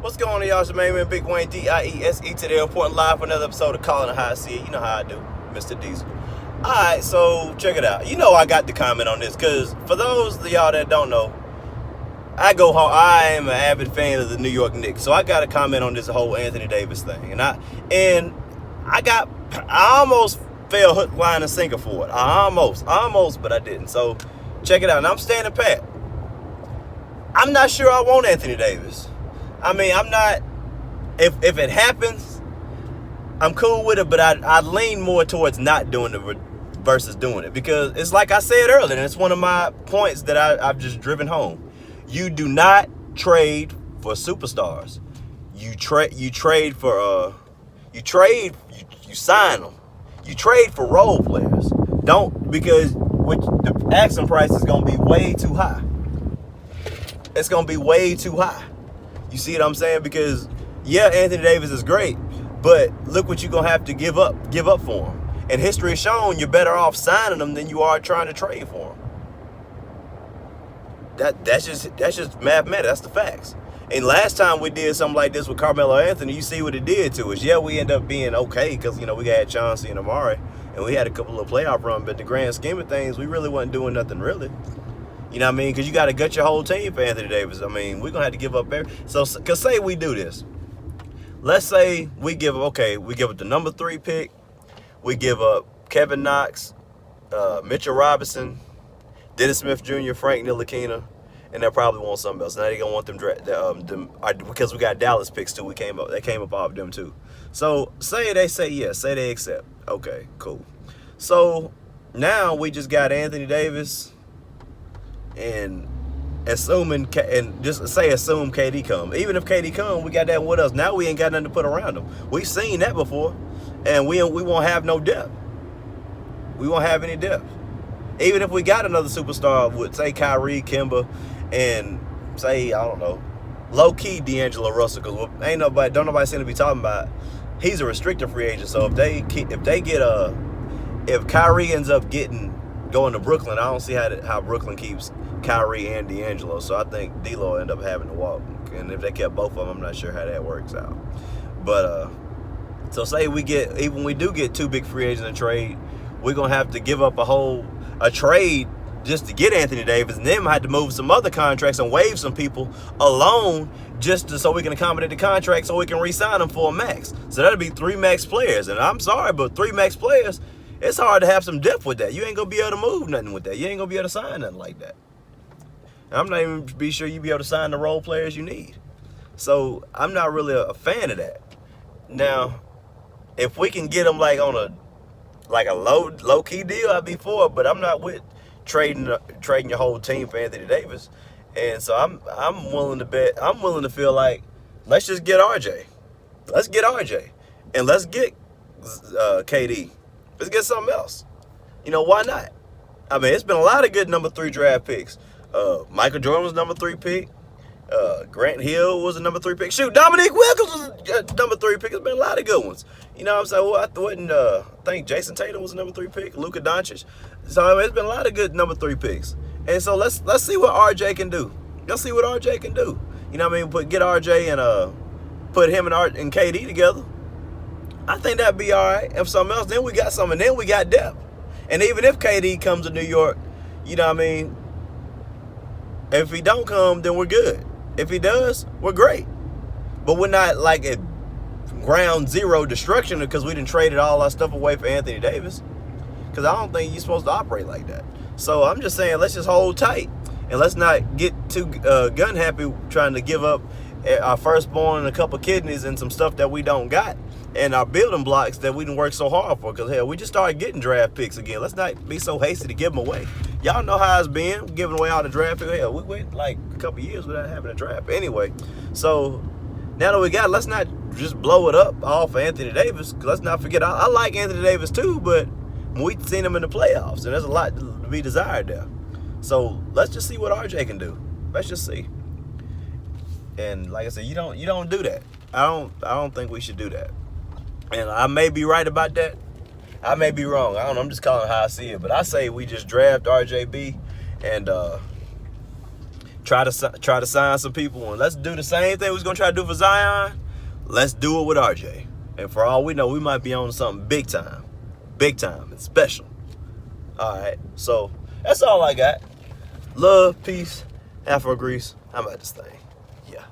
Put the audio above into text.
What's going on, y'all? It's your main man, Big Wayne, D-I-E-S-E, today reporting live for another episode of Callin How I See It. You know how I do, Mr. Diesel. Alright, so check it out. You know I got to comment on this, because for those of y'all that don't know, I am an avid fan of the New York Knicks, so I got to comment on this whole Anthony Davis thing. And I almost fell hook, line, and sinker for it. I almost, but I didn't. So check it out. And I'm standing pat. I'm not sure I want Anthony Davis. I mean, I'm not, if it happens, I'm cool with it, but I lean more towards not doing it versus doing it. Because it's like I said earlier, and it's one of my points that I've just driven home. You do not trade for superstars. You sign them. You trade for role players. Don't, because the asking price is going to be way too high. It's going to be way too high. You see what I'm saying? Because, yeah, Anthony Davis is great, but look what you're going to have to give up for him. And history has shown you're better off signing him than you are trying to trade for him. That's just mathematics. That's the facts. And last time we did something like this with Carmelo Anthony, you see what it did to us. Yeah, we ended up being okay because, we had Chauncey and Amari, and we had a couple of playoff runs, but in the grand scheme of things, we really wasn't doing nothing really. You know what I mean? Because you got to gut your whole team for Anthony Davis. I mean, we're going to have to give up So, because say we do this. Let's say we give up the number 3 pick. We give up Kevin Knox, Mitchell Robinson, Dennis Smith Jr., Frank Ntilikina, and they probably want something else. Now they're going to want because we got Dallas picks too. They came up off them too. So, say they say yes. Say they accept. Okay, cool. So, now we just got Anthony Davis. And assume KD come. Even if KD come, we got that with us. Now we ain't got nothing to put around him. We've seen that before, and we won't have no depth. We won't have any depth. Even if we got another superstar with, say, Kyrie, Kemba, and say, I don't know, low-key D'Angelo Russell, because don't nobody seem to be talking about. He's a restricted free agent. So if Kyrie ends up going to Brooklyn, I don't see how Brooklyn keeps Kyrie and D'Angelo. So I think D'Lo will end up having to walk. And if they kept both of them, I'm not sure how that works out. But so say we do get 2 big free agents in a trade, we're gonna have to give up a trade just to get Anthony Davis, and then might have to move some other contracts and waive some people alone so we can accommodate the contract so we can re-sign them for a max. So that'll be 3 max players. And I'm sorry, but 3 max players, it's hard to have some depth with that. You ain't going to be able to move nothing with that. You ain't going to be able to sign nothing like that. And I'm not even be sure you be able to sign the role players you need. So I'm not really a fan of that. Now, if we can get them like on a low-key deal, I'd be for it. But I'm not with trading your whole team for Anthony Davis. And so I'm willing to bet. I'm willing to feel like, let's just get RJ. Let's get RJ. And let's get KD. Let's get something else. Why not? I mean, it's been a lot of good number 3 draft picks. Michael Jordan was number 3 pick. Grant Hill was a number 3 pick. Shoot, Dominique Wilkins was a number 3 pick. It's been a lot of good ones. You know what I'm saying? Well, I think Jason Tatum was a number 3 pick. Luka Doncic. So I mean, it's been a lot of good number 3 picks. And so let's see what RJ can do. Let's see what RJ can do. You know what I mean? Get RJ and put him and KD together. I think that'd be all right. If something else, then we got something. Then we got depth. And even if KD comes to New York, you know what I mean? If he don't come, then we're good. If he does, we're great. But we're not like at ground zero destruction because we done traded all our stuff away for Anthony Davis. Because I don't think you're supposed to operate like that. So I'm just saying, let's just hold tight. And let's not get too gun happy trying to give up our firstborn and a couple kidneys and some stuff that we don't got. And our building blocks that we didn't work so hard for. Because, hell, we just started getting draft picks again. Let's not be so hasty to give them away. Y'all know how it's been, giving away all the draft picks. Hell, we went like a couple years without having a draft. Anyway, so now that we got it, let's not just blow it up all for Anthony Davis. Let's not forget, I like Anthony Davis too, but we've seen him in the playoffs. And there's a lot to be desired there. So let's just see what RJ can do. Let's just see. And like I said, you don't do that. I don't think we should do that. And I may be right about that. I may be wrong. I don't know. I'm just calling it how I see it. But I say we just draft RJB and try to sign some people, and let's do the same thing we was gonna try to do for Zion. Let's do it with RJ. And for all we know, we might be on something big time and special. All right, so that's all I got. Love, peace, Afro Grease. How about this thing? Yeah.